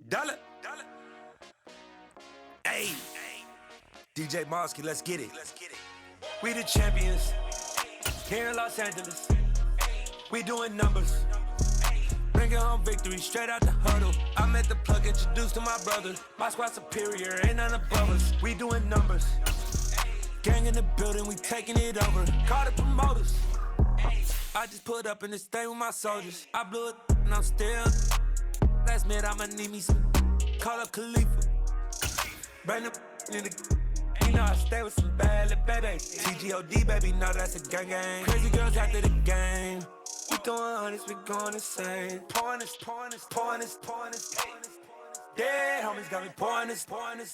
Dollar. Hey, DJ Mosky, let's get it. We the champions here in Los Angeles. We doing numbers, bringing home victory straight out the huddle. I'm at the plug, introduced to my brother. My squad superior, ain't none above us. We doing numbers, gang in the building, we taking it over. Call the promoters. I just put up in this thing with my soldiers. I blew it and I'm still. Last minute I'ma need me some. Call up Khalifa. Bring them in the. You know I stay with some bad little baby. TGOD baby, know that's a gang gang. Crazy girls after the game. We throwing hundreds, we going insane. Pouring this. Dead homies got me pouring this.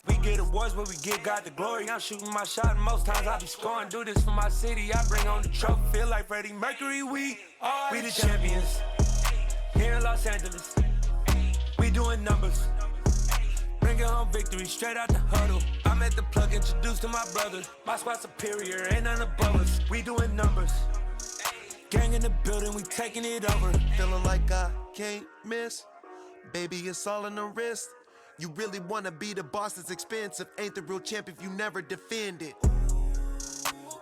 We get awards, but we give God the glory. I'm shooting my shot, and most times I be scoring. Do this for my city, I bring on the trophy. Feel like Freddie Mercury, we the champions here in Los Angeles. We doing numbers, bringing home victory straight out the huddle. I'm at the plug, introduced to my brother. My squad superior, ain't none above us. We doing numbers, gang in the building, we taking it over. Feeling like I can't miss. Baby, it's all in the wrist. You really wanna be the boss, it's expensive. Ain't the real champ if you never defend it.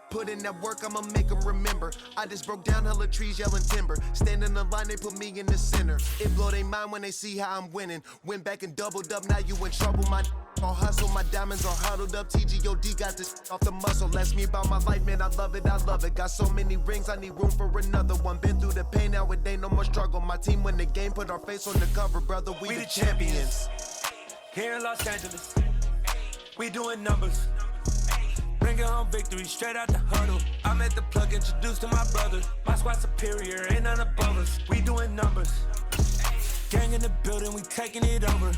Put in that work, I'ma make them remember. I just broke down hella trees, yelling timber. Stand in the line, they put me in the center. It blow they mind when they see how I'm winning. Went back and doubled up, now you in trouble. My all hustle, my diamonds all huddled up. TGOD got this off the muscle. That's me about my life, man, I love it. Got so many rings, I need room for another one. Been through the pain, now it ain't no more struggle. My team win the game, put our face on the cover, brother. We the champions here in Los Angeles. We doing numbers, bringing home victory straight out the huddle. I'm at the plug, introduced to my brother. My squad superior, ain't none above us. We doing numbers, gang in the building, we taking it over.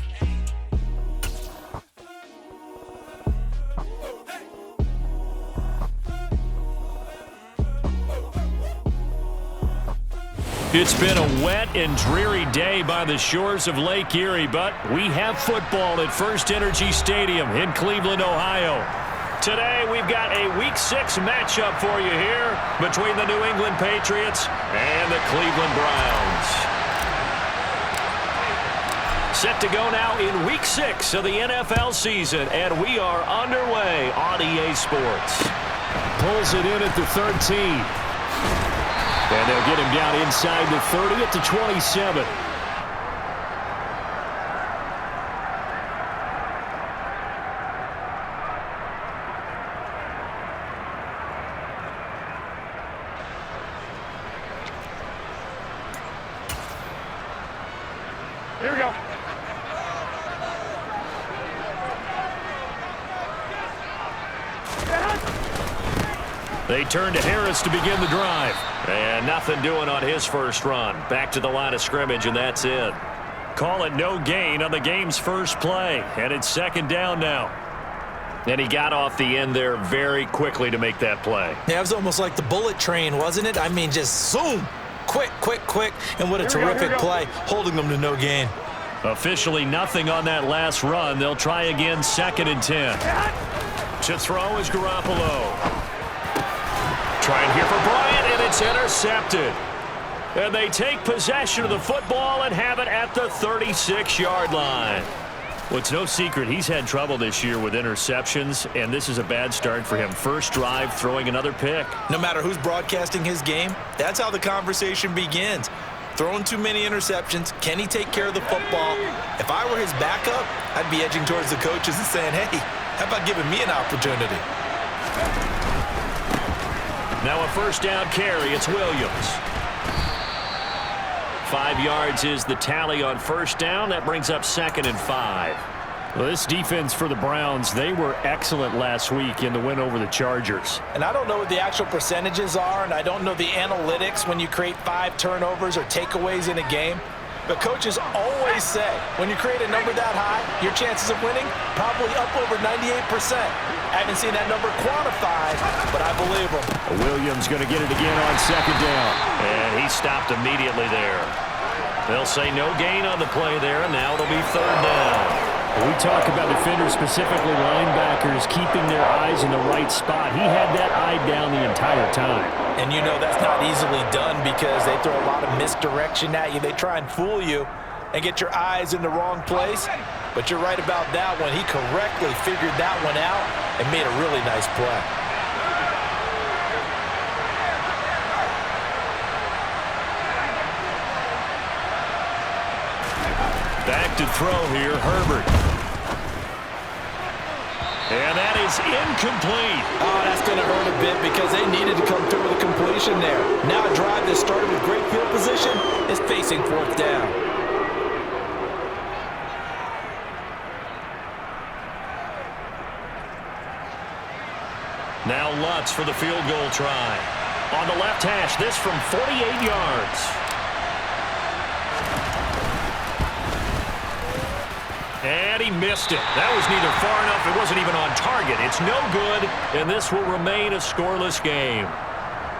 It's been a wet and dreary day by the shores of Lake Erie, but we have football at First Energy Stadium in Cleveland, Ohio. Today, we've got a Week 6 matchup for you here between the New England Patriots and the Cleveland Browns. Set to go now in Week 6 of the NFL season, and we are underway on EA Sports. Pulls it in at the 13. And they'll get him down inside the 30 at the 27. Here we go. They turn to Harris to begin the drive. And nothing doing on his first run. Back to the line of scrimmage, and that's it. Call it no gain on the game's first play. And it's second down now. And he got off the end there very quickly to make that play. Yeah, it was almost like the bullet train, wasn't it? I mean, just zoom. Quick. And what a terrific play, holding them to no gain. Officially nothing on that last run. They'll try again, 2nd and 10. To throw is Garoppolo. Trying here for Bryant, and it's intercepted. And they take possession of the football and have it at the 36-yard line. Well, it's no secret he's had trouble this year with interceptions, and this is a bad start for him. First drive, throwing another pick. No matter who's broadcasting his game, that's how the conversation begins. Throwing too many interceptions, can he take care of the football? If I were his backup, I'd be edging towards the coaches and saying, hey, how about giving me an opportunity? Now a first down carry, it's Williams. 5 yards is the tally on first down. That brings up 2nd and 5. Well, this defense for the Browns, they were excellent last week in the win over the Chargers. And I don't know what the actual percentages are, and I don't know the analytics when you create 5 turnovers or takeaways in a game. But coaches always say, when you create a number that high, your chances of winning probably up over 98%. I haven't seen that number quantified, but I believe him. Williams going to get it again on 2nd down. And he stopped immediately there. They'll say no gain on the play there, and now it'll be 3rd down. When we talk about defenders, specifically linebackers, keeping their eyes in the right spot, he had that eye down the entire time. And you know that's not easily done because they throw a lot of misdirection at you. They try and fool you. and get your eyes in the wrong place. But you're right about that one. He correctly figured that one out and made a really nice play. Back to throw here, Herbert. And that is incomplete. Oh, that's going to hurt a bit because they needed to come through with a completion there. Now a drive that started with great field position is facing fourth down. Now Lutz for the field goal try. On the left hash, this from 48 yards. And he missed it. That was neither far enough. It wasn't even on target. It's no good, and this will remain a scoreless game.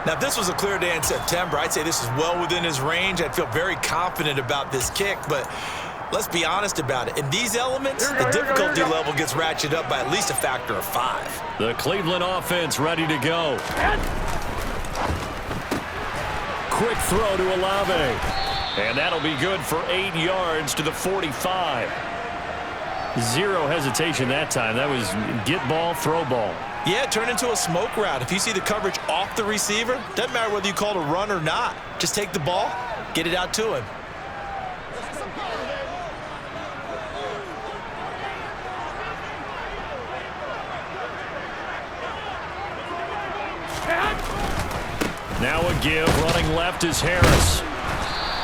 Now, if this was a clear day in September, I'd say this is well within his range. I'd feel very confident about this kick, but let's be honest about it. In these elements, the difficulty level gets ratcheted up by at least a factor of 5. The Cleveland offense ready to go. Quick throw to Olave. And that'll be good for 8 yards to the 45. Zero hesitation that time. That was get ball, throw ball. Yeah, turn into a smoke route. If you see the coverage off the receiver, doesn't matter whether you call it a run or not. Just take the ball, get it out to him. Now a give. Running left is Harris.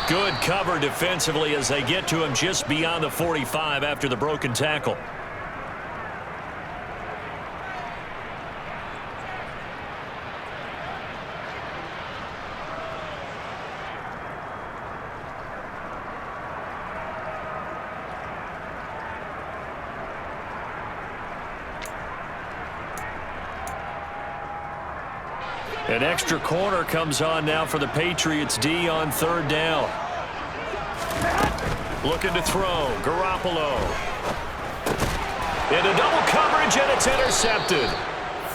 Good cover defensively as they get to him just beyond the 45 after the broken tackle. An extra corner comes on now for the Patriots D on third down. Looking to throw. Garoppolo. Into double coverage, and it's intercepted.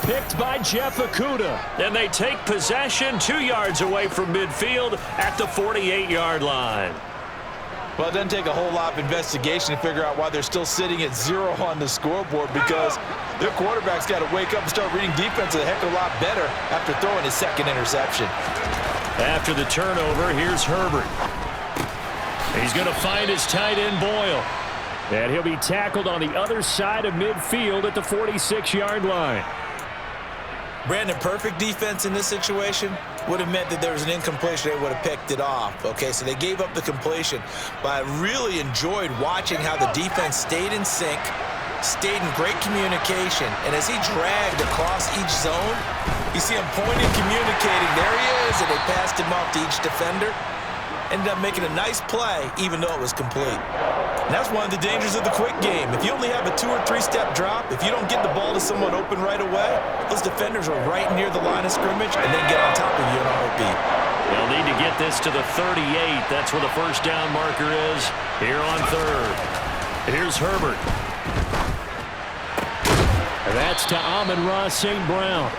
Picked by Jeff Okudah. And they take possession 2 yards away from midfield at the 48-yard line. Well, it doesn't take a whole lot of investigation to figure out why they're still sitting at 0 on the scoreboard, because their quarterback's got to wake up and start reading defense a heck of a lot better after throwing his second interception. After the turnover, here's Herbert. He's going to find his tight end, Boyle. And he'll be tackled on the other side of midfield at the 46-yard line. Brandon, perfect defense in this situation would have meant that there was an incompletion. They would have picked it off. Okay, so they gave up the completion. But I really enjoyed watching how the defense stayed in sync, stayed in great communication. And as he dragged across each zone, you see him pointing, communicating. There he is, and they passed him off to each defender. Ended up making a nice play, even though it was complete. And that's one of the dangers of the quick game. If you only have a 2- or 3-step drop, if you don't get the ball to someone open right away, those defenders are right near the line of scrimmage and then get on top of you in a heartbeat. They'll need to get this to the 38. That's where the first down marker is here on third. Here's Herbert. And that's to Amon-Ra St. Brown.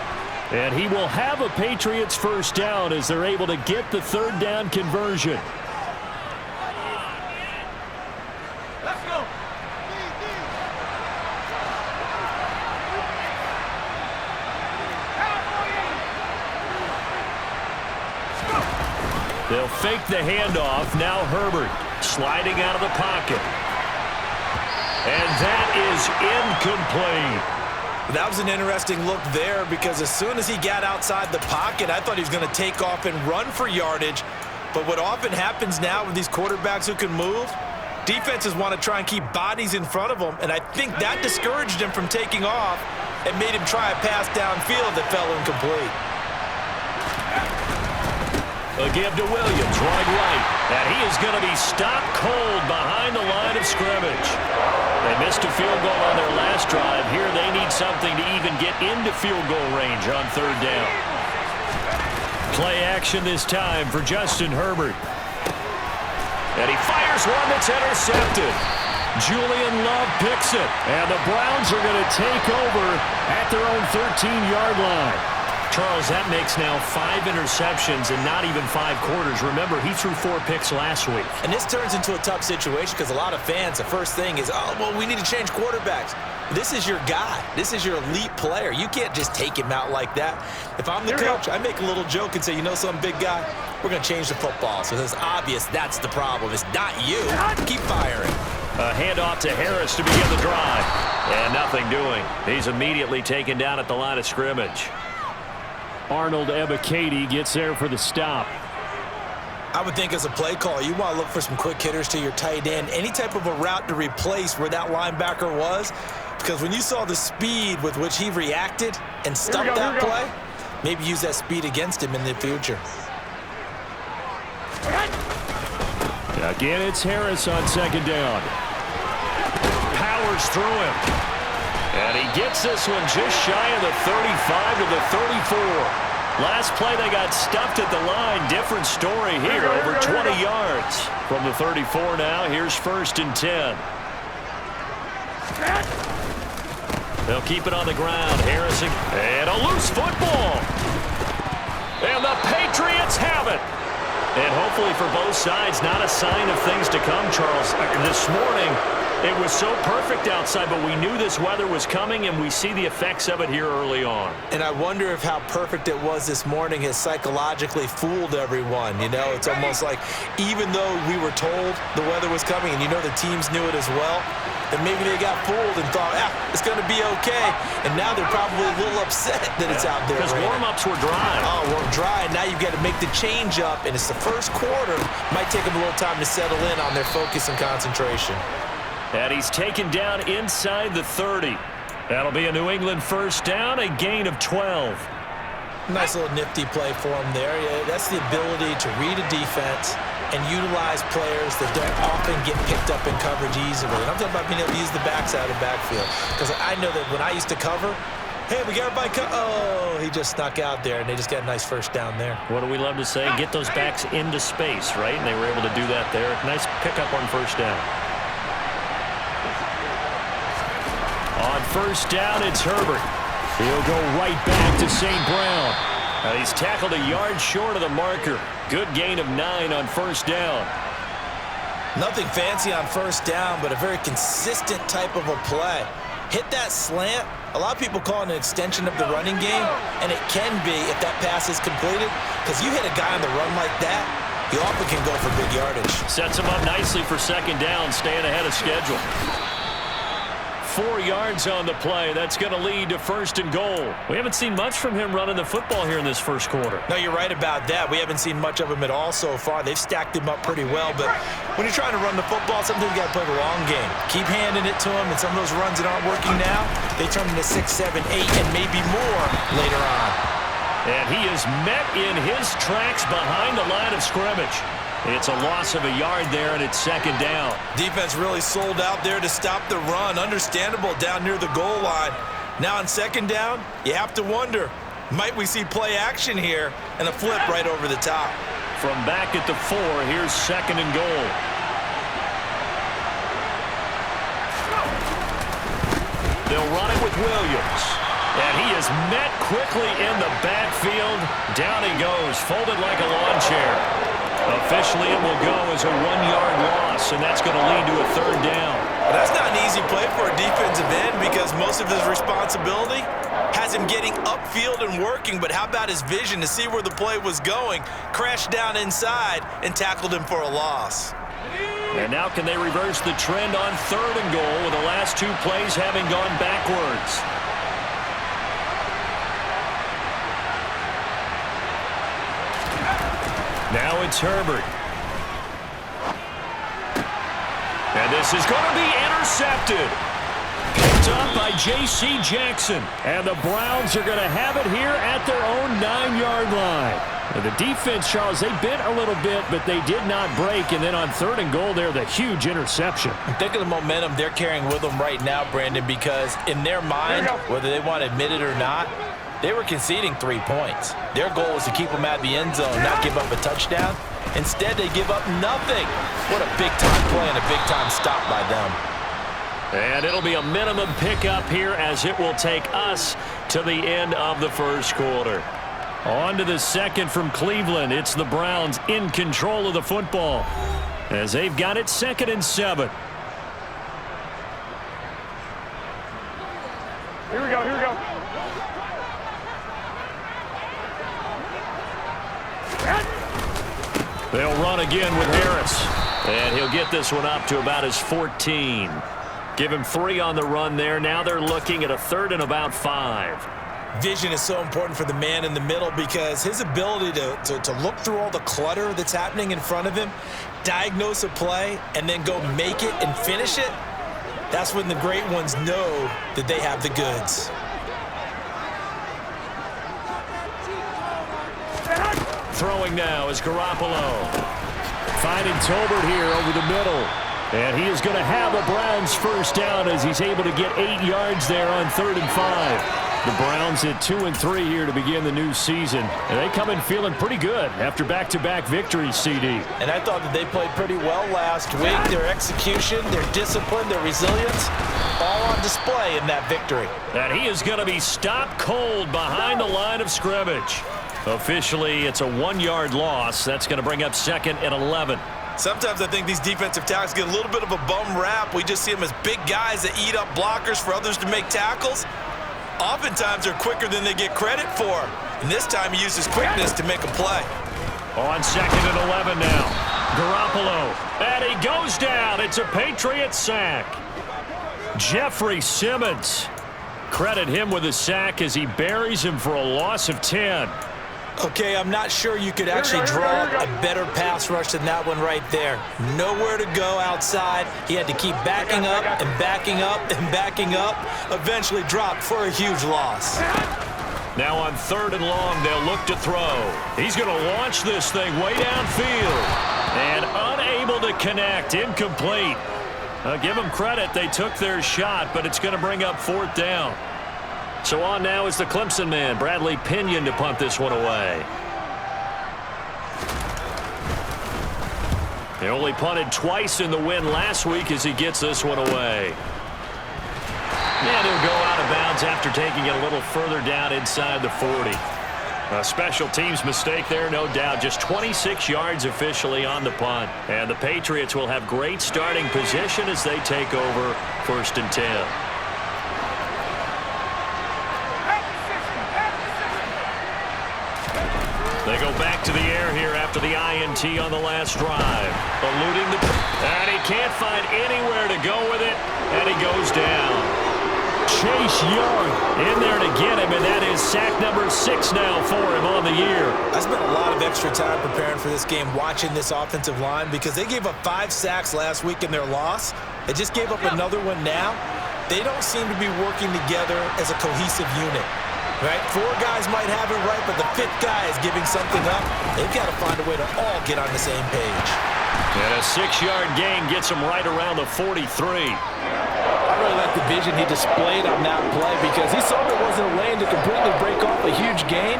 And he will have a Patriots first down as they're able to get the third down conversion. Let's go. They'll fake the handoff. Now Herbert sliding out of the pocket. And that is incomplete. That was an interesting look there, because as soon as he got outside the pocket, I thought he was going to take off and run for yardage. But what often happens now with these quarterbacks who can move, defenses want to try and keep bodies in front of them, and I think that discouraged him from taking off and made him try a pass downfield that fell incomplete. A give to Williams, running right. And he is going to be stopped cold behind the line of scrimmage. They missed a field goal on their last drive. Here they need something to even get into field goal range on third down. Play action this time for Justin Herbert. And he fires one that's intercepted. Julian Love picks it. And the Browns are going to take over at their own 13-yard line. Charles, that makes now 5 interceptions and not even 5 quarters. Remember, he threw 4 picks last week. And this turns into a tough situation because a lot of fans, the first thing is, oh, well, we need to change quarterbacks. This is your guy. This is your elite player. You can't just take him out like that. If I'm the coach, I make a little joke and say, you know something, big guy? We're going to change the football. So it's obvious that's the problem. It's not you. Keep firing. A handoff to Harris to begin the drive. And nothing doing. He's immediately taken down at the line of scrimmage. Arnold Ebiketie gets there for the stop. I would think as a play call, you want to look for some quick hitters to your tight end. Any type of a route to replace where that linebacker was. Because when you saw the speed with which he reacted and stopped that play, maybe use that speed against him in the future. Again, it's Harris on second down. Powers through him. And he gets this one just shy of the 35 to the 34. Last play, they got stuffed at the line. Different story here, over 20 yards. From the 34 now, here's 1st and 10. They'll keep it on the ground. Harrison, and a loose football. And the Patriots have it. And hopefully for both sides, not a sign of things to come, Charles. This morning, it was so perfect outside, but we knew this weather was coming, and we see the effects of it here early on. And I wonder if how perfect it was this morning has psychologically fooled everyone. You know, it's almost like even though we were told the weather was coming, and you know the teams knew it as well, that maybe they got fooled and thought, it's going to be okay. And now they're probably a little upset that it's out there. Because warm-ups were dry. Oh, we're dry. Now you've got to make the change up, and it's the first quarter. Might take them a little time to settle in on their focus and concentration. And he's taken down inside the 30. That'll be a New England first down, a gain of 12. Nice little nifty play for him there. Yeah, that's the ability to read a defense and utilize players that don't often get picked up in coverage easily. And I'm talking about being able to use the backside of the backfield. Because I know that when I used to cover, hey, we got everybody oh, he just snuck out there, and they just got a nice first down there. What do we love to say? Get those backs into space, right? And they were able to do that there. Nice pickup on first down. On first down, it's Herbert. He'll go right back to St. Brown. He's tackled a yard short of the marker. Good gain of 9 on first down. Nothing fancy on first down, but a very consistent type of a play. Hit that slant. A lot of people call it an extension of the running game, and it can be if that pass is completed, because you hit a guy on the run like that, you often can go for big yardage. Sets him up nicely for second down, staying ahead of schedule. 4 yards on the play. That's going to lead to 1st and goal. We haven't seen much from him running the football here in this first quarter. No, you're right about that. We haven't seen much of him at all so far. They've stacked him up pretty well, but when you're trying to run the football, sometimes you got to play the long game. Keep handing it to him, and some of those runs that aren't working now, they turn into 6, 7, 8, and maybe more later on. And he is met in his tracks behind the line of scrimmage. It's a loss of a yard there, and it's second down. Defense really sold out there to stop the run. Understandable down near the goal line. Now on second down, you have to wonder, might we see play action here and a flip right over the top? From back at the 4, here's 2nd and goal. They'll run it with Williams. And he is met quickly in the backfield. Down he goes, folded like a lawn chair. Officially, it will go as a 1-yard loss, and that's going to lead to a 3rd down. Well, that's not an easy play for a defensive end because most of his responsibility has him getting upfield and working, but how about his vision to see where the play was going, crashed down inside, and tackled him for a loss. And now can they reverse the trend on 3rd and goal with the last 2 plays having gone backwards? Now it's Herbert. And this is going to be intercepted. Picked up by J.C. Jackson. And the Browns are going to have it here at their own 9-yard line. And the defense, Charles, they bent a little bit, but they did not break. And then on 3rd and goal there, the huge interception. Think of the momentum they're carrying with them right now, Brandon, because in their mind, whether they want to admit it or not, they were conceding 3 points. Their goal was to keep them out of the end zone, not give up a touchdown. Instead, they give up nothing. What a big-time play and a big-time stop by them. And it'll be a minimum pickup here as it will take us to the end of the first quarter. On to the second from Cleveland. It's the Browns in control of the football as they've got it 2nd and 7. Here we go, here we go. They'll run again with Harris. And he'll get this one up to about his 14. Give him 3 on the run there. Now they're looking at a 3rd and about 5. Vision is so important for the man in the middle because his ability to look through all the clutter that's happening in front of him, diagnose a play, and then go make it and finish it, that's when the great ones know that they have the goods. Throwing now is Garoppolo. Finding Tolbert here over the middle. And he is going to have a Browns first down as he's able to get 8 yards there on 3rd and 5. The Browns at 2 and 3 here to begin the new season. And they come in feeling pretty good after back-to-back victories, CD. And I thought that they played pretty well last week. Their execution, their discipline, their resilience, all on display in that victory. And he is going to be stopped cold behind the line of scrimmage. Officially, it's a 1-yard loss. That's going to bring up 2nd and 11. Sometimes I think these defensive tackles get a little bit of a bum rap. We just see them as big guys that eat up blockers for others to make tackles. Oftentimes they're quicker than they get credit for. And this time he uses quickness to make a play. On 2nd and 11 now. Garoppolo. And he goes down. It's a Patriot sack. Jeffrey Simmons. Credit him with a sack as he buries him for a loss of 10. Okay, I'm not sure you could actually draw up a better pass rush than that one right there. Nowhere to go outside. He had to keep backing up and backing up and backing up. Eventually dropped for a huge loss. Now on 3rd and long, they'll look to throw. He's going to launch this thing way downfield. And unable to connect. Incomplete. Give them credit. They took their shot, but it's going to bring up 4th down. So on now is the Clemson man, Bradley Pinion, to punt this one away. He only punted twice in the win last week as he gets this one away. And he'll go out of bounds after taking it a little further down inside the 40. A special teams mistake there, no doubt. Just 26 yards officially on the punt. And the Patriots will have great starting position as they take over 1st and 10. They go back to the air here after the INT on the last drive. Eluding the... And he can't find anywhere to go with it. And he goes down. Chase Young in there to get him, and that is sack number 6 now for him on the year. I spent a lot of extra time preparing for this game watching this offensive line because they gave up 5 sacks last week in their loss. They just gave up another one now. They don't seem to be working together as a cohesive unit. Right? 4 guys might have it right, but the 5th guy is giving something up. They've got to find a way to all get on the same page. And a 6-yard gain gets him right around the 43. I really like the vision he displayed on that play because he saw there wasn't a lane to completely break off a huge gain.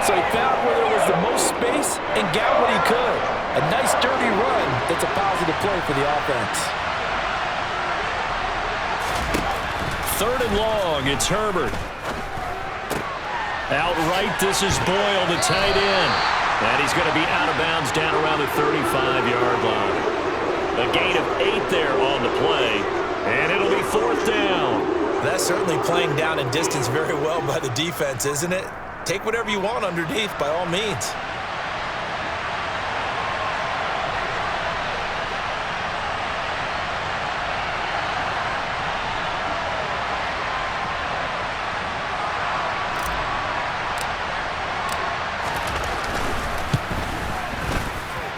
So he found where there was the most space and got what he could. A nice, dirty run that's a positive play for the offense. 3rd and long, it's Herbert. Outright, this is Boyle, the tight end. And he's going to be out of bounds down around the 35-yard line. A gain of 8 there on the play. And it'll be 4th down. That's certainly playing down in distance very well by the defense, isn't it? Take whatever you want underneath, by all means.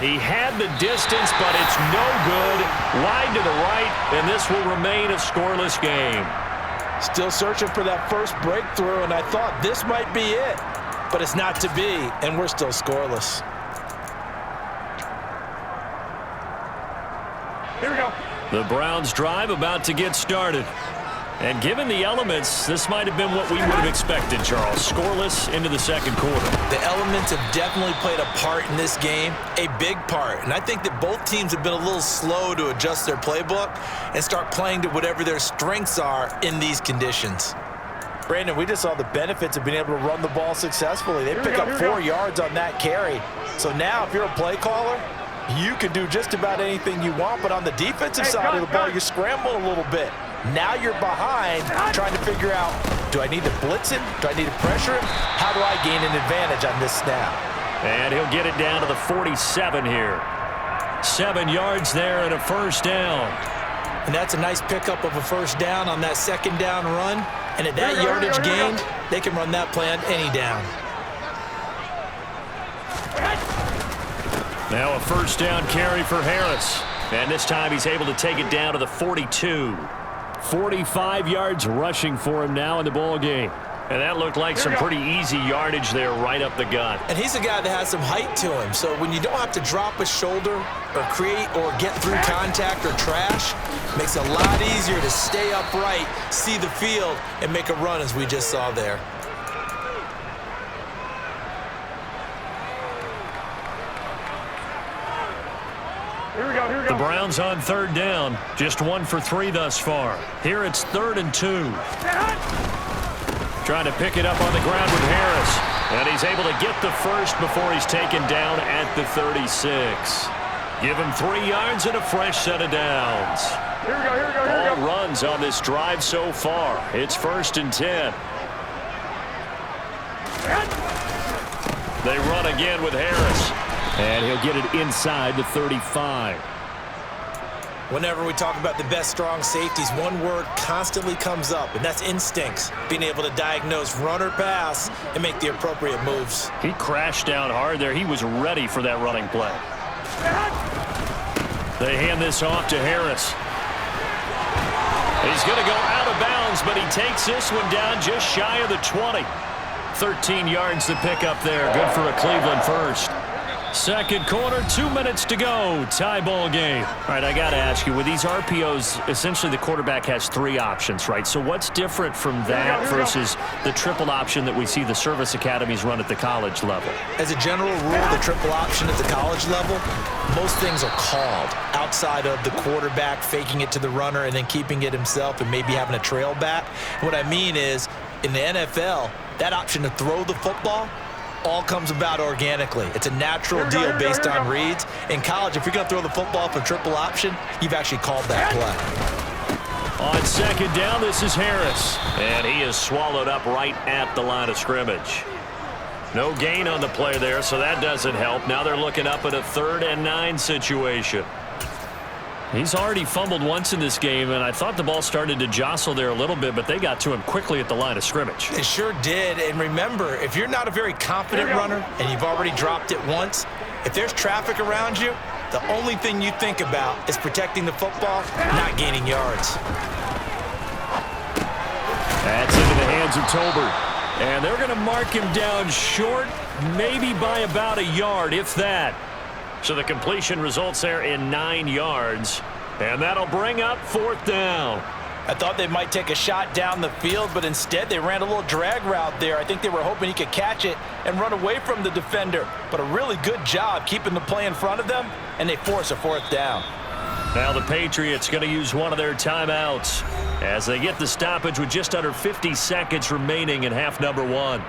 He had the distance, but it's no good. Wide to the right, and this will remain a scoreless game. Still searching for that first breakthrough, and I thought this might be it. But it's not to be, and we're still scoreless. Here we go. The Browns drive about to get started. And given the elements, this might have been what we would have expected, Charles. Scoreless into the 2nd quarter. The elements have definitely played a part in this game, a big part. And I think that both teams have been a little slow to adjust their playbook and start playing to whatever their strengths are in these conditions. Brandon, we just saw the benefits of being able to run the ball successfully. They pick up 4 yards on that carry. So now if you're a play caller, you can do just about anything you want, but on the defensive side of the ball, you scramble a little bit. Now you're behind, trying to figure out, do I need to blitz him? Do I need to pressure him? How do I gain an advantage on this snap? And he'll get it down to the 47 here. 7 yards there and a first down. And that's a nice pickup of a first down on that second down run. And at that yardage gain, they can run that play on any down. Now a first down carry for Harris. And this time he's able to take it down to the 42. 45 yards rushing for him now in the ball game. And that looked like some pretty easy yardage there right up the gut. And he's a guy that has some height to him. So when you don't have to drop a shoulder or create or get through contact or trash, makes it a lot easier to stay upright, see the field, and make a run as we just saw there. The Browns on third down. Just 1 for 3 thus far. Here it's 3rd and 2. Trying to pick it up on the ground with Harris. And he's able to get the first before he's taken down at the 36. Give him 3 yards and a fresh set of downs. All runs on this drive so far. It's 1st and 10. They run again with Harris. And he'll get it inside the 35. Whenever we talk about the best strong safeties, one word constantly comes up, and that's instincts. Being able to diagnose run or pass and make the appropriate moves. He crashed down hard there. He was ready for that running play. They hand this off to Harris. He's going to go out of bounds, but he takes this one down just shy of the 20. 13 yards to pick up there. Good for a Cleveland first. Second quarter, 2 minutes to go. Tie ball game. All right, I got to ask you, with these RPOs, essentially the quarterback has 3 options, right? So what's different from that versus the triple option that we see the service academies run at the college level? As a general rule, the triple option at the college level, most things are called outside of the quarterback faking it to the runner and then keeping it himself and maybe having a trail back. What I mean is, in the NFL, that option to throw the football all comes about organically. It's a natural deal based on reads. In college, if you're going to throw the football for triple option, you've actually called that play. On second down, this is Harris. And he is swallowed up right at the line of scrimmage. No gain on the play there, so that doesn't help. Now they're looking up at a 3rd and 9 situation. He's already fumbled once in this game, and I thought the ball started to jostle there a little bit, but they got to him quickly at the line of scrimmage. It sure did, and remember, if you're not a very confident runner and you've already dropped it once, if there's traffic around you, the only thing you think about is protecting the football, not gaining yards. That's into the hands of Tolbert. And they're going to mark him down short, maybe by about a yard, if that. So the completion results there in 9 yards. And that'll bring up 4th down. I thought they might take a shot down the field, but instead they ran a little drag route there. I think they were hoping he could catch it and run away from the defender. But a really good job keeping the play in front of them, and they force a 4th down. Now the Patriots going to use one of their timeouts as they get the stoppage with just under 50 seconds remaining in half number 1.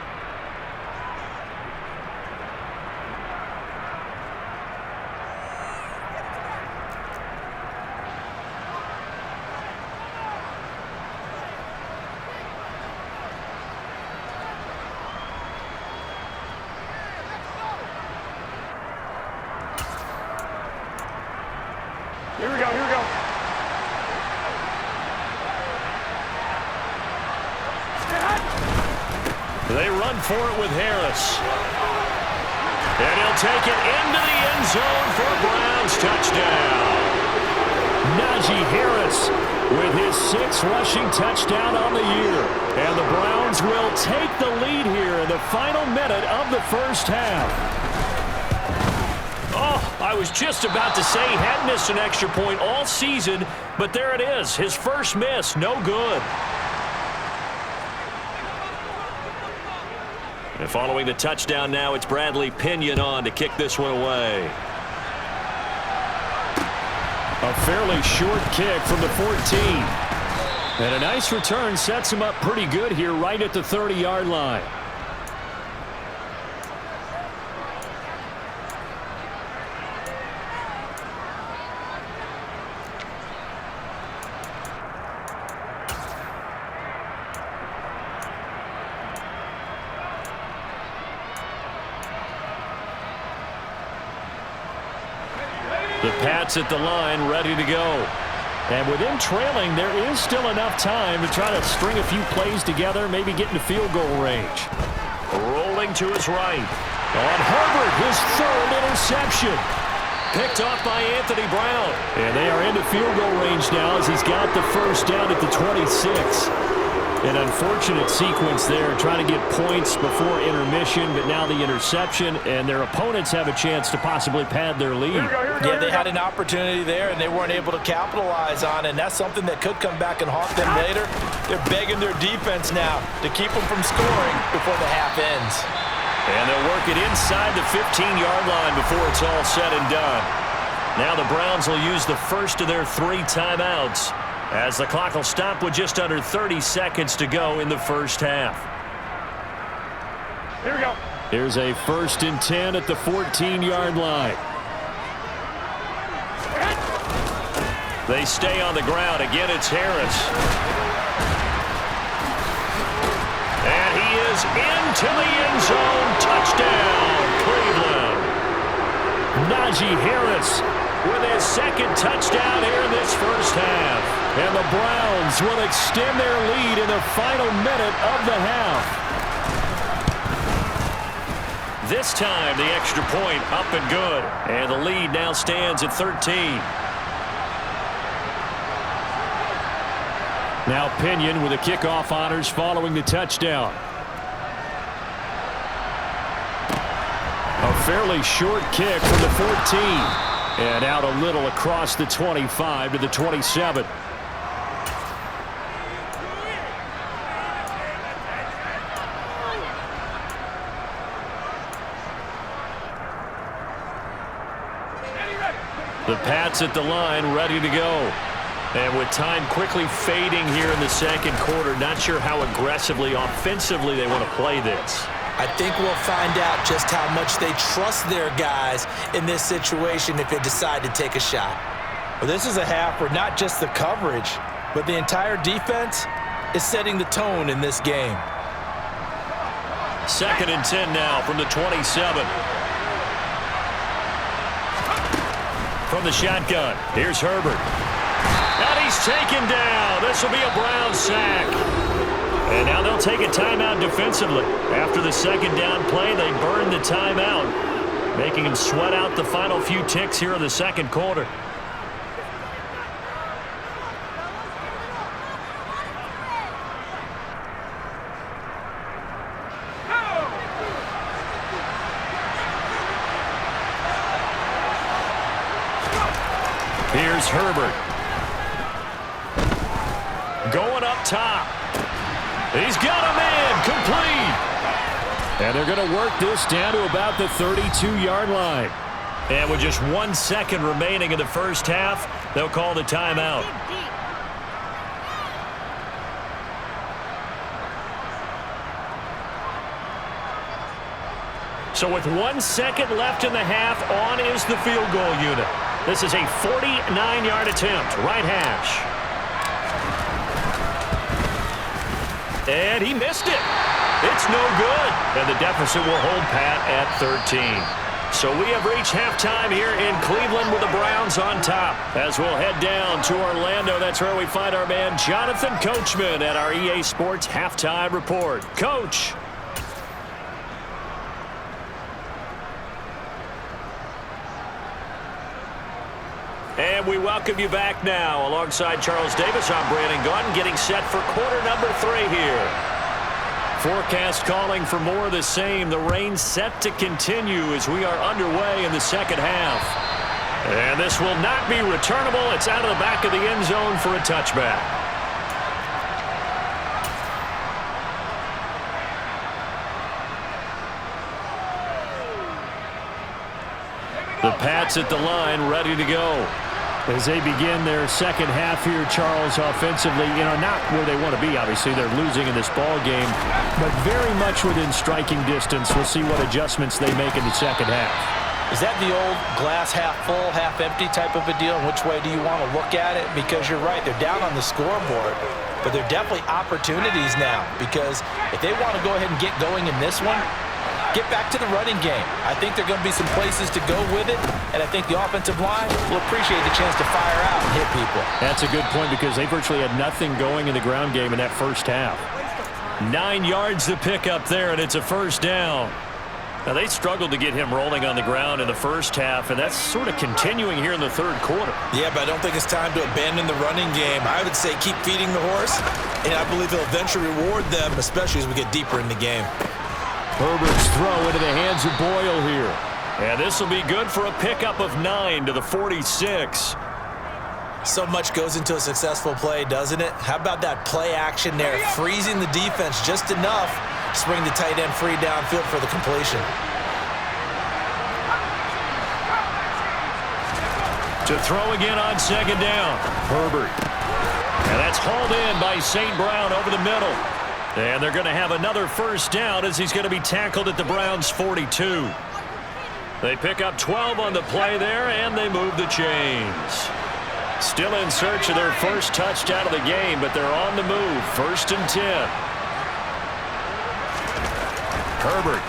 Here we go. They run for it with Harris. And he'll take it into the end zone for a Browns touchdown. Najee Harris with his 6th rushing touchdown on the year. And the Browns will take the lead here in the final minute of the first half. Oh, I was just about to say he hadn't missed an extra point all season, but there it is. His first miss, no good. And following the touchdown now, it's Bradley Pinion on to kick this one away. A fairly short kick from the 14. And a nice return sets him up pretty good here right at the 30-yard line. The Pats at the line, ready to go. And with him trailing, there is still enough time to try to string a few plays together, maybe get into field goal range. Rolling to his right. On Herbert, his third interception. Picked off by Anthony Brown. And they are into field goal range now as he's got the first down at the 26. An unfortunate sequence there, trying to get points before intermission, but now the interception, and their opponents have a chance to possibly pad their lead. Yeah, they had an opportunity there, and they weren't able to capitalize on it, and that's something that could come back and haunt them later. They're begging their defense now to keep them from scoring before the half ends. And they'll work it inside the 15-yard line before it's all said and done. Now the Browns will use the first of their 3 timeouts, as the clock will stop with just under 30 seconds to go in the first half. Here we go. Here's a 1st and 10 at the 14-yard line. They stay on the ground. Again, it's Harris. And he is into the end zone. Touchdown, Cleveland. Najee Harris with his 2nd touchdown here in this first half. And the Browns will extend their lead in the final minute of the half. This time, the extra point up and good. And the lead now stands at 13. Now Pinion with the kickoff honors following the touchdown. A fairly short kick from the 14. And out a little across the 25 to the 27. The Pats at the line, ready to go. And with time quickly fading here in the second quarter, not sure how aggressively, offensively they want to play this. I think we'll find out just how much they trust their guys in this situation if they decide to take a shot. Well, this is a half where not just the coverage, but the entire defense is setting the tone in this game. 2nd and 10 now from the 27. From the shotgun, here's Herbert. And he's taken down. This will be a Brown sack. And now they'll take a timeout defensively. After the 2nd down play, they burn the timeout, making them sweat out the final few ticks here in the second quarter. Here's Herbert. Going up top. He's got a man complete. And they're going to work this down to about the 32-yard line. And with just 1 second remaining in the first half, they'll call the timeout. So with 1 second left in the half, on is the field goal unit. This is a 49-yard attempt, right hash. And he missed it. It's no good. And the deficit will hold pat at 13. So we have reached halftime here in Cleveland with the Browns on top. As we'll head down to Orlando, that's where we find our man Jonathan Coachman at our EA Sports Halftime Report. Coach. And we welcome you back now. Alongside Charles Davis, I'm Brandon Gaudin, getting set for quarter number 3 here. Forecast calling for more of the same. The rain set to continue as we are underway in the second half. And this will not be returnable. It's out of the back of the end zone for a touchback. The Pats at the line, ready to go. As they begin their second half here, Charles, offensively, not where they want to be. Obviously, they're losing in this ball game, but very much within striking distance. We'll see what adjustments they make in the second half. Is that the old glass half full, half empty type of a deal? And which way do you want to look at it? Because you're right, they're down on the scoreboard, but they're definitely opportunities now, because if they want to go ahead and get going in this one, get back to the running game. I think there are going to be some places to go with it, and I think the offensive line will appreciate the chance to fire out and hit people. That's a good point, because they virtually had nothing going in the ground game in that first half. 9 yards to pick up there, and it's a first down. Now, they struggled to get him rolling on the ground in the first half, and that's sort of continuing here in the third quarter. Yeah, but I don't think it's time to abandon the running game. I would say keep feeding the horse, and I believe he'll eventually reward them, especially as we get deeper in the game. Herbert's throw into the hands of Boyle here. And this will be good for a pickup of 9 to the 46. So much goes into a successful play, doesn't it? How about that play action there, freezing the defense just enough to bring the tight end free downfield for the completion. To throw again on second down. Herbert. And that's hauled in by St. Brown over the middle. And they're going to have another first down as he's going to be tackled at the Browns' 42. They pick up 12 on the play there, and they move the chains. Still in search of their first touchdown of the game, but they're on the move. 1st and 10. Herbert.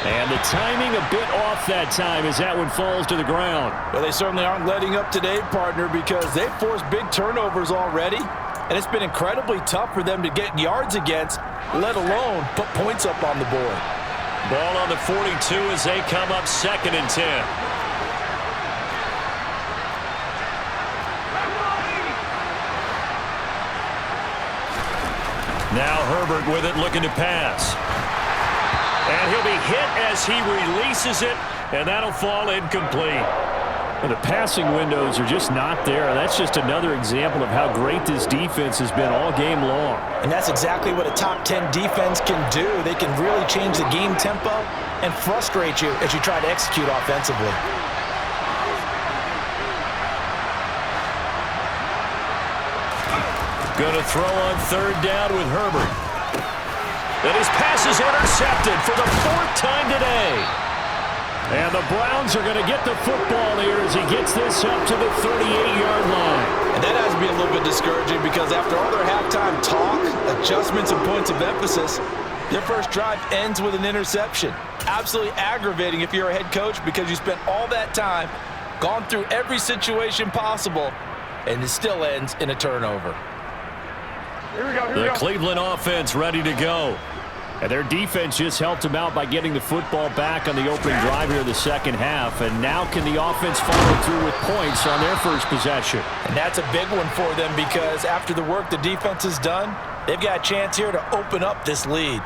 And the timing a bit off that time as that one falls to the ground. Well, they certainly aren't letting up today, partner, because they've forced big turnovers already, and it's been incredibly tough for them to get yards against, let alone put points up on the board. Ball on the 42 as they come up 2nd and 10. Now Herbert with it, looking to pass. And he'll be hit as he releases it, and that'll fall incomplete. And the passing windows are just not there. That's just another example of how great this defense has been all game long. And that's exactly what a top 10 defense can do. They can really change the game tempo and frustrate you as you try to execute offensively. Going to throw on 3rd down with Herbert. And his pass is intercepted for the 4th time today. And the Browns are going to get the football here as he gets this up to the 38-yard line. And that has to be a little bit discouraging because after all their halftime talk, adjustments, and points of emphasis, their first drive ends with an interception. Absolutely aggravating if you're a head coach because you spent all that time, gone through every situation possible, and it still ends in a turnover. The Cleveland offense ready to go. And their defense just helped them out by getting the football back on the opening drive here in the second half. And now can the offense follow through with points on their first possession? And that's a big one for them because after the work the defense has done, they've got a chance here to open up this lead.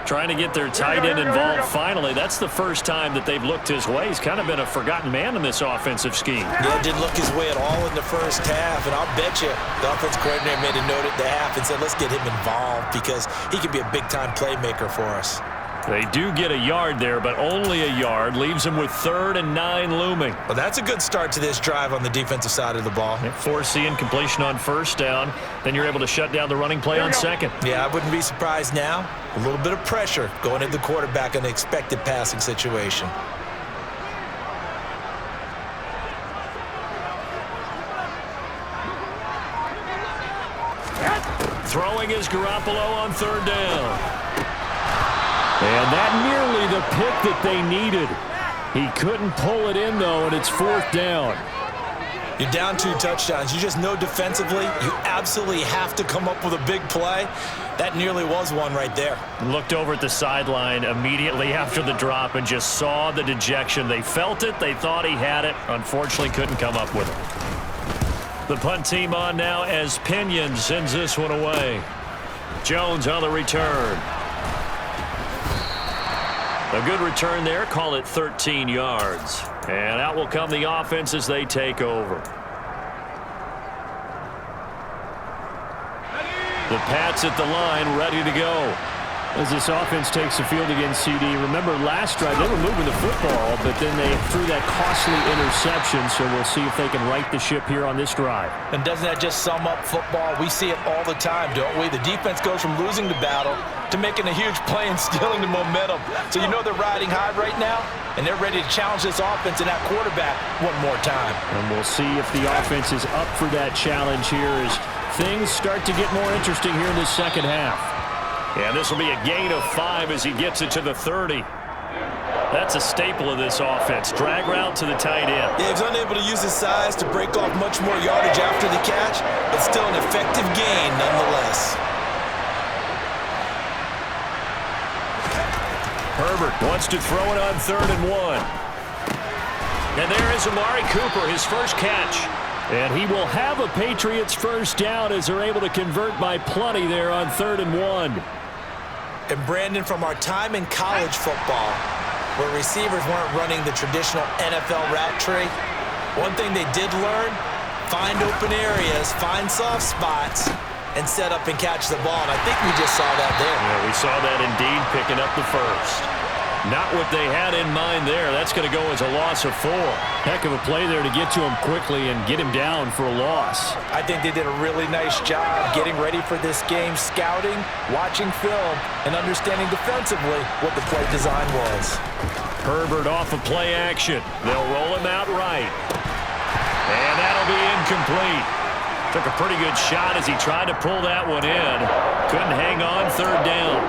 Trying to get their tight end involved finally. That's the first time that they've looked his way. He's kind of been a forgotten man in this offensive scheme. Yeah, didn't look his way at all in the first half. And I'll bet you the offensive coordinator made a note at the half and said, let's get him involved because he can be a big-time playmaker for us. They do get a yard there, but only a yard. Leaves them with 3rd and 9 looming. Well, that's a good start to this drive on the defensive side of the ball. Force the incompletion on 1st down. Then you're able to shut down the running play on 2nd. Yeah, I wouldn't be surprised now. A little bit of pressure going into the quarterback in an expected passing situation. Throwing is Garoppolo on 3rd down. And that nearly the pick that they needed. He couldn't pull it in, though, and it's 4th down. You're down 2 touchdowns. You just know defensively you absolutely have to come up with a big play. That nearly was one right there. Looked over at the sideline immediately after the drop and just saw the dejection. They felt it. They thought he had it. Unfortunately, couldn't come up with it. The punt team on now as Pinion sends this one away. Jones on the return. A good return there. Call it 13 yards. And out will come the offense as they take over. The Pats at the line, ready to go. As this offense takes the field against CD, remember last drive they were moving the football, but then they threw that costly interception, so we'll see if they can right the ship here on this drive. And doesn't that just sum up football? We see it all the time, don't we? The defense goes from losing the battle to making a huge play and stealing the momentum. So you know they're riding high right now, and they're ready to challenge this offense and that quarterback one more time. And we'll see if the offense is up for that challenge here as things start to get more interesting here in this second half. And this will be a gain of 5 as he gets it to the 30. That's a staple of this offense. Drag route to the tight end. Yeah, he's unable to use his size to break off much more yardage after the catch, but still an effective gain nonetheless. Herbert wants to throw it on 3rd and 1. And there is Amari Cooper, his first catch. And he will have a Patriots first down as they're able to convert by plenty there on 3rd and 1. And Brandon, from our time in college football, where receivers weren't running the traditional NFL route tree, one thing they did learn, find open areas, find soft spots, and set up and catch the ball. And I think we just saw that there. Yeah, we saw that indeed, picking up the first. Not what they had in mind there. That's going to go as a loss of 4. Heck of a play there to get to him quickly and get him down for a loss. I think they did a really nice job getting ready for this game, scouting, watching film, and understanding defensively what the play design was. Herbert off of play action. They'll roll him out right. And that'll be incomplete. Took a pretty good shot as he tried to pull that one in. Couldn't hang on 3rd down.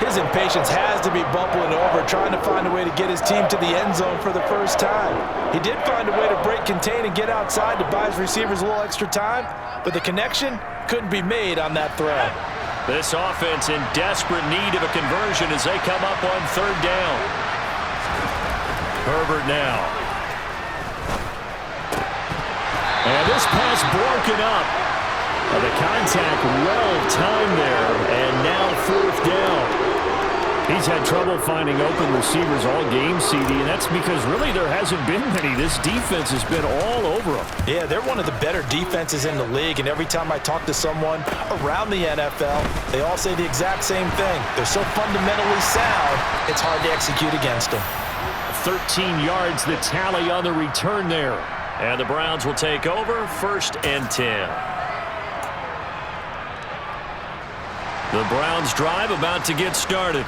His impatience has to be bubbling over, trying to find a way to get his team to the end zone for the first time. He did find a way to break contain and get outside to buy his receivers a little extra time, but the connection couldn't be made on that throw. This offense in desperate need of a conversion as they come up on 3rd down. Herbert now. And this pass broken up. The contact well-timed there, and now 4th down. He's had trouble finding open receivers all game, CD, and that's because really there hasn't been many. This defense has been all over them. Yeah, they're one of the better defenses in the league, and every time I talk to someone around the NFL, they all say the exact same thing. They're so fundamentally sound, it's hard to execute against them. 13 yards, the tally on the return there. And the Browns will take over, 1st and 10. The Browns drive about to get started.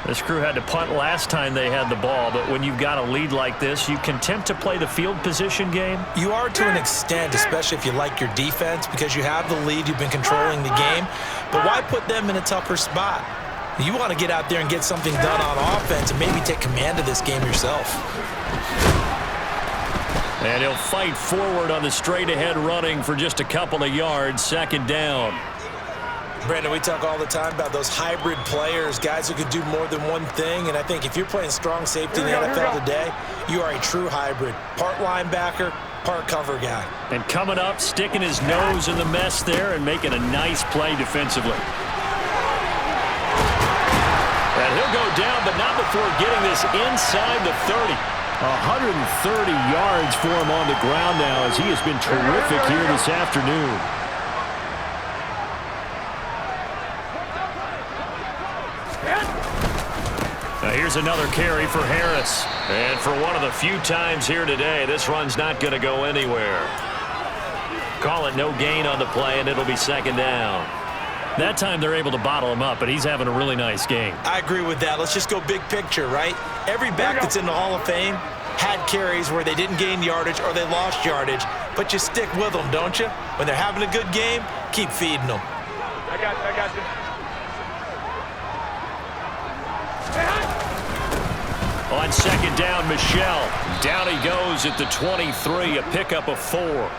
This crew had to punt last time they had the ball, but when you've got a lead like this, you content to play the field position game? You are to an extent, especially if you like your defense, because you have the lead, you've been controlling the game. But why put them in a tougher spot? You want to get out there and get something done on offense and maybe take command of this game yourself. And he'll fight forward on the straight-ahead running for just a couple of yards, 2nd down. Brandon, we talk all the time about those hybrid players, guys who could do more than one thing, and I think if you're playing strong safety in the NFL today, you are a true hybrid. Part linebacker, part cover guy. And coming up, sticking his nose in the mess there and making a nice play defensively. And he'll go down, but not before getting this inside the 30. 130 yards for him on the ground now as he has been terrific here this afternoon. Now here's another carry for Harris. And for one of the few times here today, this run's not going to go anywhere. Call it no gain on the play, and it'll be 2nd down. That time they're able to bottle him up, but he's having a really nice game. I agree with that. Let's just go big picture, right? Every back that's in the Hall of Fame had carries where they didn't gain yardage or they lost yardage, but you stick with them, don't you? When they're having a good game, keep feeding them. I got you. On 2nd down, Michel. Down he goes at the 23, a pickup of 4.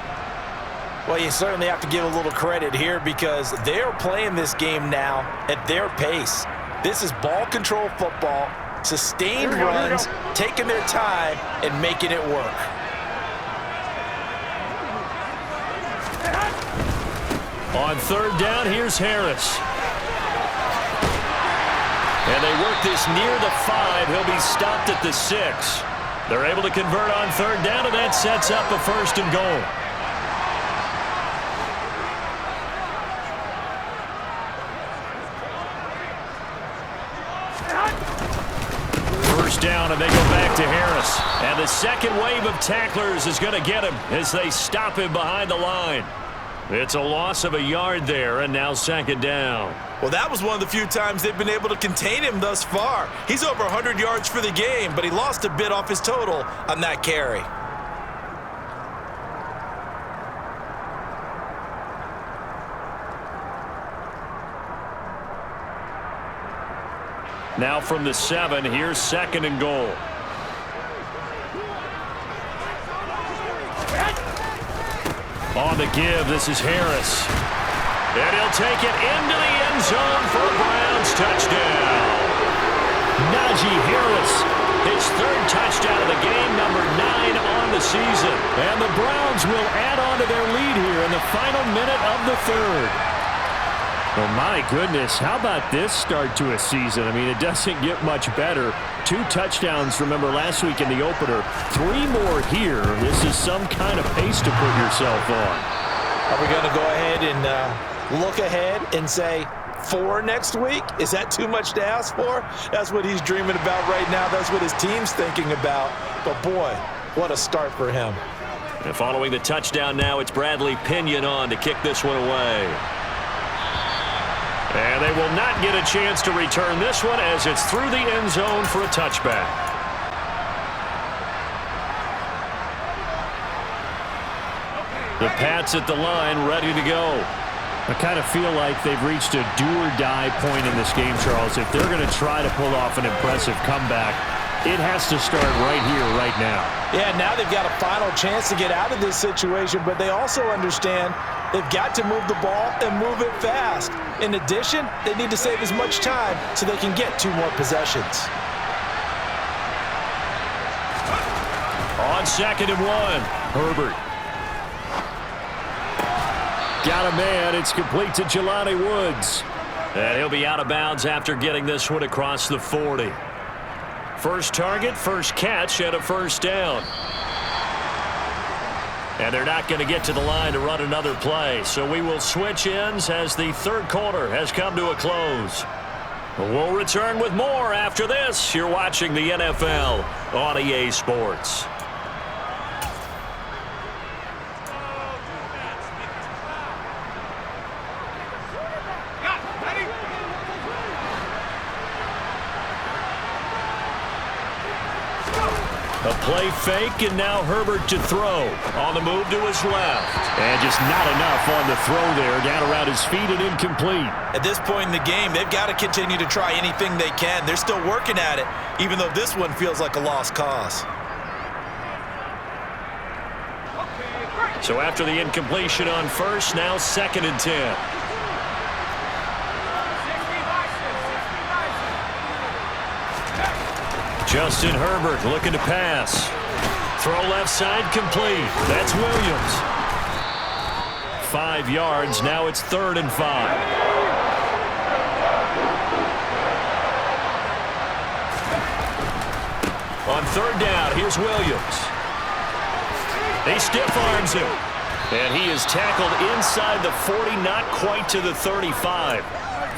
Well, you certainly have to give a little credit here because they're playing this game now at their pace. This is ball control football, sustained runs, taking their time, and making it work. On 3rd down, here's Harris. And they work this near the 5. He'll be stopped at the 6. They're able to convert on 3rd down, and that sets up a 1st and goal. First down, and they go back to Harris. And the second wave of tacklers is going to get him as they stop him behind the line. It's a loss of a yard there, and now second down. Well, that was one of the few times they've been able to contain him thus far. He's over 100 yards for the game, but he lost a bit off his total on that carry. Now from the 7, here's second and goal. On the give, this is Harris. And he'll take it into the end zone for a Browns touchdown. Najee Harris, his third touchdown of the game, number 9 on the season. And the Browns will add on to their lead here in the final minute of the third. Oh, my goodness, how about this start to a season? I mean, it doesn't get much better. 2 touchdowns, remember, last week in the opener. 3 more here. This is some kind of pace to put yourself on. Are we going to go ahead and look ahead and say 4 next week? Is that too much to ask for? That's what he's dreaming about right now. That's what his team's thinking about. But, boy, what a start for him. And following the touchdown now, it's Bradley Pinion on to kick this one away. And they will not get a chance to return this one as it's through the end zone for a touchback. The Pats at the line, ready to go. I kind of feel like they've reached a do-or-die point in this game, Charles. If they're going to try to pull off an impressive comeback, it has to start right here, right now. Yeah, now they've got a final chance to get out of this situation, but they also understand they've got to move the ball and move it fast. In addition, they need to save as much time so they can get 2 more possessions. On second and 1, Herbert. Got a man. It's complete to Jelani Woods. And he'll be out of bounds after getting this one across the 40. First target, first catch, and a first down. And they're not going to get to the line to run another play. So we will switch ends as the third quarter has come to a close. We'll return with more after this. You're watching the NFL on EA Sports. A play fake, and now Herbert to throw. On the move to his left. And just not enough on the throw there. Down around his feet and incomplete. At this point in the game, they've got to continue to try anything they can. They're still working at it, even though this one feels like a lost cause. So after the incompletion on first, now second and 10. Justin Herbert looking to pass. Throw left side complete. That's Williams. 5 yards. Now it's 3rd and 5. On 3rd down, here's Williams. He stiff arms him. And he is tackled inside the 40, not quite to the 35.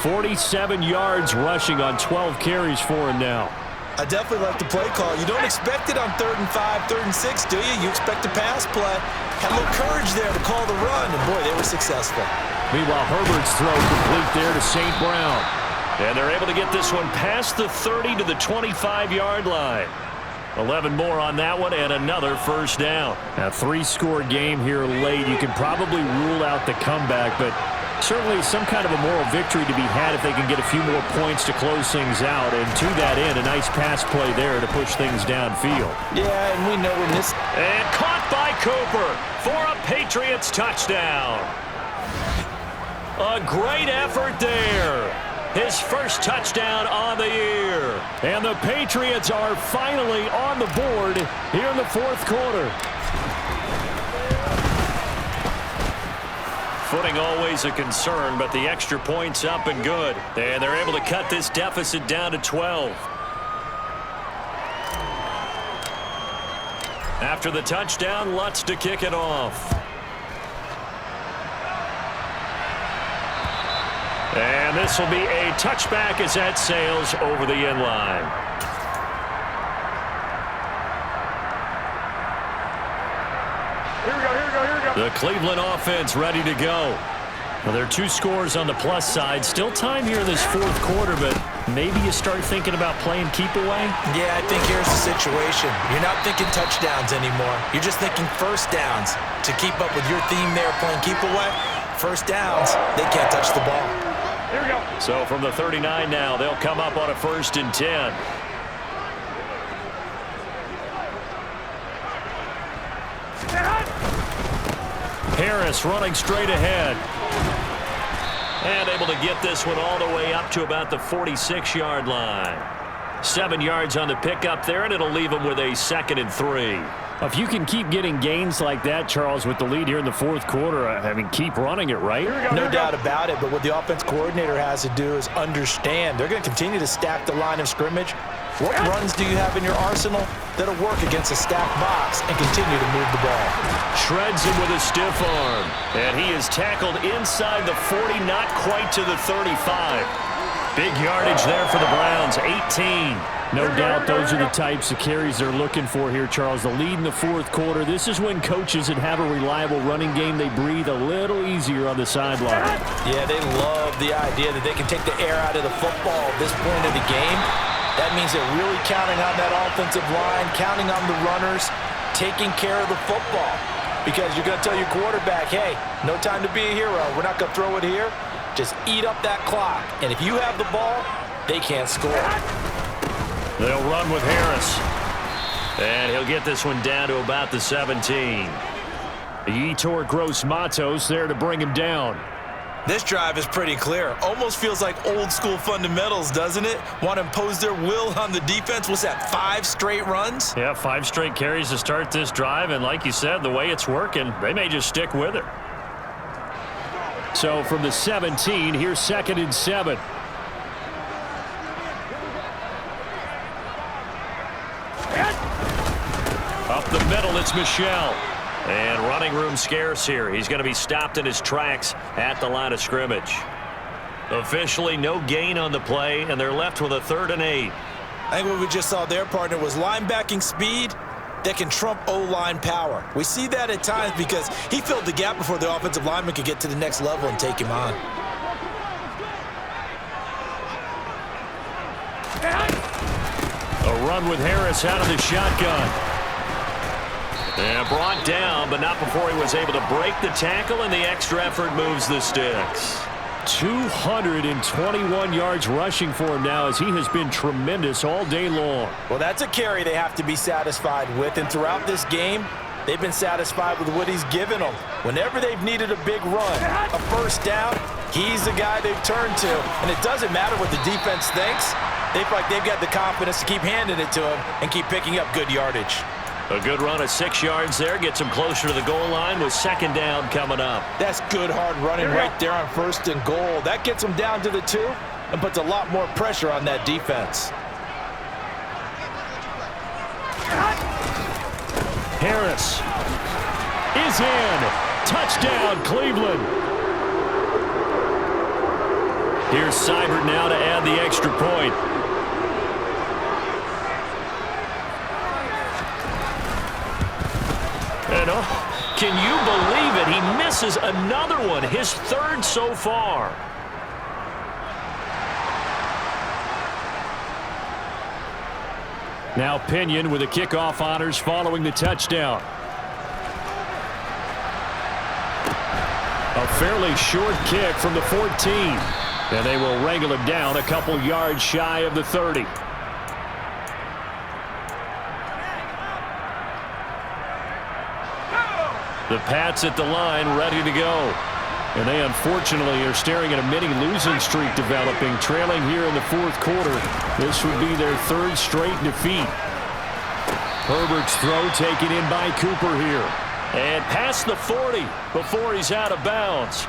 47 yards rushing on 12 carries for him now. I definitely like the play call. You don't expect it on 3rd and 5, 3rd and 6, do you? You expect a pass play. Had a little courage there to call the run, and boy, they were successful. Meanwhile, Herbert's throw complete there to St. Brown. And they're able to get this one past the 30 to the 25-yard line. 11 more on that one, and another first down. A 3-score game here late. You can probably rule out the comeback, but certainly some kind of a moral victory to be had if they can get a few more points to close things out. And to that end, a nice pass play there to push things downfield. Yeah, and we know in this... And caught by Cooper for a Patriots touchdown. A great effort there. His first touchdown on the year. And the Patriots are finally on the board here in the 4th quarter. Footing always a concern, but the extra point's up and good. And they're able to cut this deficit down to 12. After the touchdown, Lutz to kick it off. And this will be a touchback as that sails over the end line. Here we go. The Cleveland offense ready to go. Well, there are 2 scores on the plus side. Still time here in this fourth quarter, but maybe you start thinking about playing keep away? Yeah, I think here's the situation. You're not thinking touchdowns anymore. You're just thinking first downs. To keep up with your theme there, playing keep away, first downs, they can't touch the ball. Here we go. So from the 39 now, they'll come up on a 1st and 10. Harris running straight ahead. And able to get this one all the way up to about the 46-yard line. 7 yards on the pickup there, and it'll leave them with a 2nd and 3. If you can keep getting gains like that, Charles, with the lead here in the fourth quarter, I mean, keep running it, right? No doubt about it, but what the offense coordinator has to do is understand. They're going to continue to stack the line of scrimmage. What runs do you have in your arsenal that'll work against a stacked box and continue to move the ball? Shreds him with a stiff arm. And he is tackled inside the 40, not quite to the 35. Big yardage there for the Browns, 18. No doubt those are the types of carries they're looking for here, Charles. The lead in the fourth quarter. This is when coaches that have a reliable running game, they breathe a little easier on the sideline. Yeah, they love the idea that they can take the air out of the football at this point of the game. That means they're really counting on that offensive line, counting on the runners, taking care of the football. Because you're going to tell your quarterback, hey, no time to be a hero. We're not going to throw it here. Just eat up that clock. And if you have the ball, they can't score. They'll run with Harris. And he'll get this one down to about the 17. Yetur Gross-Matos there to bring him down. This drive is pretty clear. Almost feels like old school fundamentals, doesn't it? Want to impose their will on the defense. What's that, 5 straight runs? Yeah, 5 straight carries to start this drive. And like you said, the way it's working, they may just stick with it. So from the 17, here's 2nd and 7. Up the middle, it's Michel. And running room scarce here. He's going to be stopped in his tracks at the line of scrimmage. Officially no gain on the play, and they're left with a 3rd and 8. I think what we just saw there, partner, was linebacking speed that can trump O-line power. We see that at times because he filled the gap before the offensive lineman could get to the next level and take him on. A run with Harris out of the shotgun. And brought down, but not before he was able to break the tackle, and the extra effort moves the sticks. 221 yards rushing for him now as he has been tremendous all day long. Well, that's a carry they have to be satisfied with, and throughout this game, they've been satisfied with what he's given them. Whenever they've needed a big run, a first down, he's the guy they've turned to, and it doesn't matter what the defense thinks. They feel like they've got the confidence to keep handing it to him and keep picking up good yardage. A good run of 6 yards there. Gets him closer to the goal line with 2nd down coming up. That's good hard running right there on 1st and goal. That gets them down to the 2 and puts a lot more pressure on that defense. Harris is in. Touchdown, Cleveland. Here's Seibert now to add the extra point. And can you believe it? He misses another one, his 3rd so far. Now Pinion with the kickoff honors following the touchdown. A fairly short kick from the 14. And they will wrangle it down a couple yards shy of the 30. The Pats at the line, ready to go. And they unfortunately are staring at a mini losing streak developing, trailing here in the fourth quarter. This would be their 3rd straight defeat. Herbert's throw taken in by Cooper here. And past the 40 before he's out of bounds.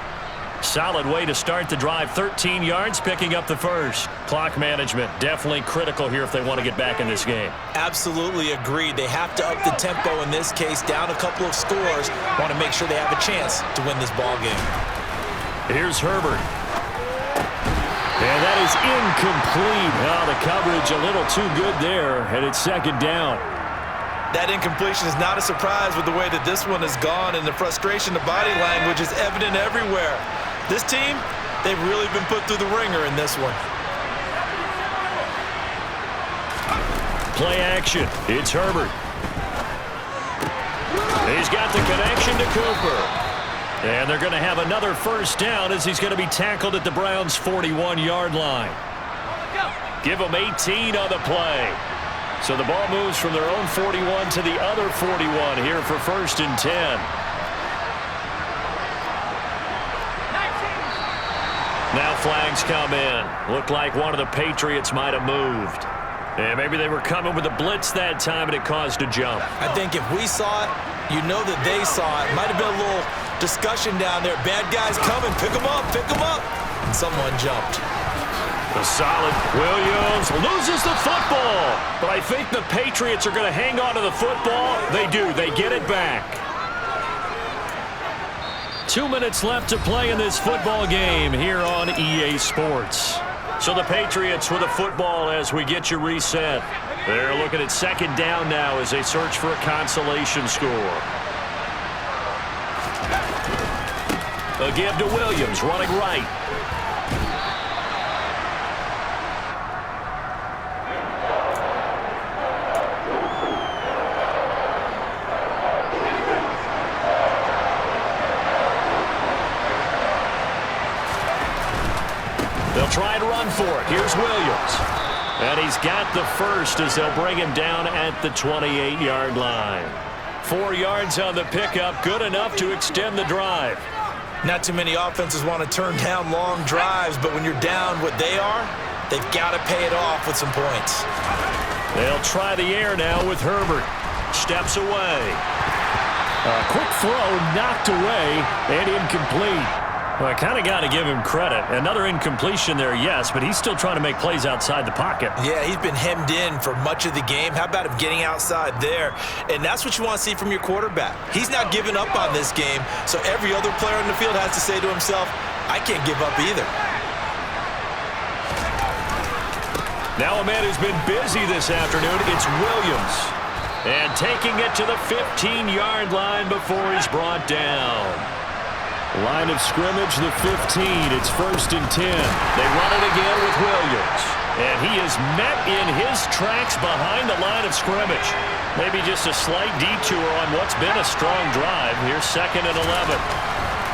Solid way to start the drive. 13 yards, picking up the 1st. Clock management definitely critical here if they want to get back in this game. Absolutely agreed. They have to up the tempo in this case, down a couple of scores. Want to make sure they have a chance to win this ball game. Here's Herbert. is incomplete. Oh, the coverage a little too good there, and it's second down. That incompletion is not a surprise with the way that this one has gone, and the frustration, the body language is evident everywhere. This team, they've really been put through the ringer in this one. Play action. It's Herbert. He's got the connection to Cooper. And they're going to have another first down as he's going to be tackled at the Browns' 41-yard line. Give them 18 on the play. So the ball moves from their own 41 to the other 41 here for 1st and 10. Now flags come in. Looked like one of the Patriots might have moved. And maybe they were coming with a blitz that time, and it caused a jump. I think if we saw it, you know that they saw it. Might have been a little discussion down there. Bad guys coming. Pick them up. Pick them up. And someone jumped. The solid Williams loses the football. But I think the Patriots are going to hang on to the football. They do. They get it back. 2 minutes left to play in this football game here on EA Sports. So the Patriots with a football as we get you reset. They're looking at second down now as they search for a consolation score. A give to Williams, running right. They'll try and run for it. Here's Williams. And he's got the first as they'll bring him down at the 28-yard line. 4 yards on the pickup, good enough to extend the drive. Not too many offenses want to turn down long drives, but when you're down what they are, they've got to pay it off with some points. They'll try the air now with Herbert. Steps away. A quick throw knocked away and incomplete. Well, I kind of got to give him credit. Another incompletion there, yes, but he's still trying to make plays outside the pocket. Yeah, he's been hemmed in for much of the game. How about him getting outside there? And that's what you want to see from your quarterback. He's not giving up on this game, so every other player in the field has to say to himself, I can't give up either. Now a man who's been busy this afternoon, it's Williams. And taking it to the 15-yard line before he's brought down. Line of scrimmage, the 15. It's 1st and 10. They run it again with Williams. And he is met in his tracks behind the line of scrimmage. Maybe just a slight detour on what's been a strong drive. Here's 2nd and 11.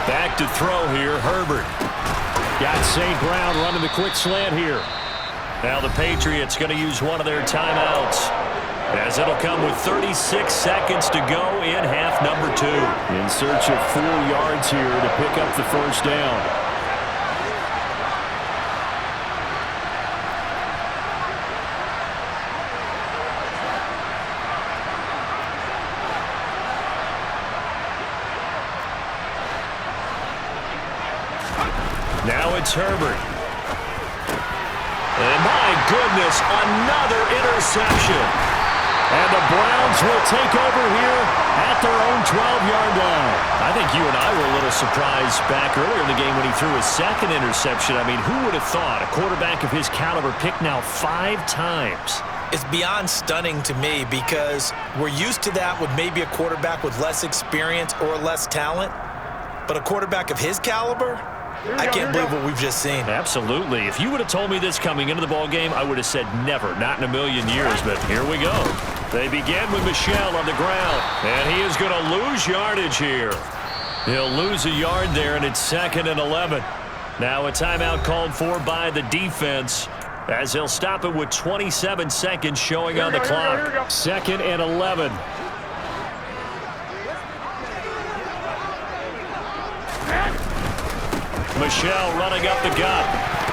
Back to throw here, Herbert. Got St. Brown running the quick slant here. Now the Patriots going to use one of their timeouts, as it'll come with 36 seconds to go in half number 2. In search of 4 yards here to pick up the first down. Now it's Herbert. And my goodness, another interception. And the Browns will take over here at their own 12-yard line. I think you and I were a little surprised back earlier in the game when he threw his 2nd interception. I mean, who would have thought a quarterback of his caliber picked now 5 times? It's beyond stunning to me because we're used to that with maybe a quarterback with less experience or less talent. But a quarterback of his caliber, I can't believe what we've just seen. Absolutely. If you would have told me this coming into the ball game, I would have said never, not in a million years. But here we go. They begin with Michel on the ground, and he is going to lose yardage here. He'll lose a yard there, and it's 2nd and 11. Now a timeout called for by the defense, as they'll stop it with 27 seconds showing on the clock. 2nd and 11. Michel running up the gut.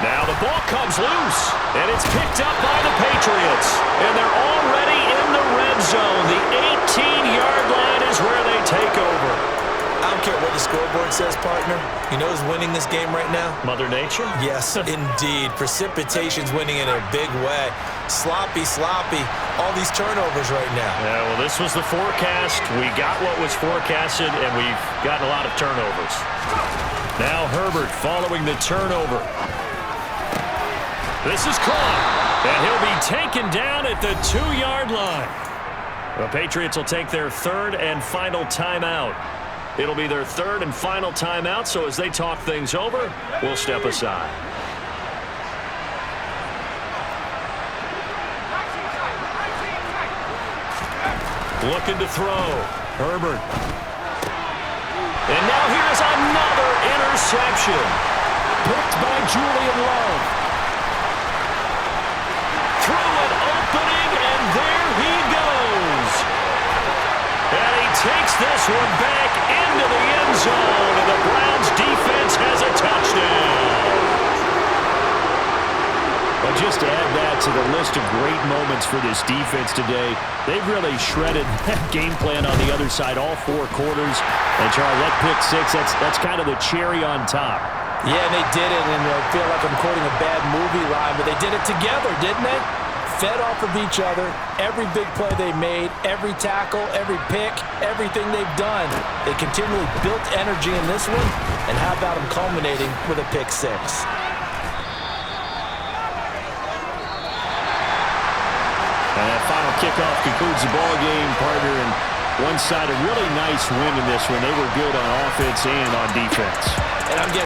Now the ball comes loose, and it's picked up by the Patriots. And they're already in the red zone. The 18-yard line is where they take over. I don't care what the scoreboard says, partner. You know who's winning this game right now? Mother Nature? Yes, indeed. Precipitation's winning in a big way. Sloppy, sloppy. All these turnovers right now. Yeah, well, this was the forecast. We got what was forecasted, and we've gotten a lot of turnovers. Now Herbert following the turnover. This is caught, and he'll be taken down at the 2-yard line. The Patriots will take their third and final timeout. It'll be their third and final timeout, so as they talk things over, we'll step aside. Looking to throw. Herbert. And now here's another interception. Picked by Julian Love. Through an opening, and there he goes. And he takes this one back into the end zone, and the Browns defense has a touchdown. But just to add that to the list of great moments for this defense today, they've really shredded that game plan on the other side all 4 quarters. And, Charlie, that pick 6, that's kind of the cherry on top. Yeah, they did it, and I feel like I'm quoting a bad movie line, but they did it together, didn't they? Fed off of each other, every big play they made, every tackle, every pick, everything they've done. They continually built energy in this one, and how about them culminating with a pick 6? And that final kickoff concludes the ball game, partner. And one side, a really nice win in this one. They were good on offense and on defense. And I'm getting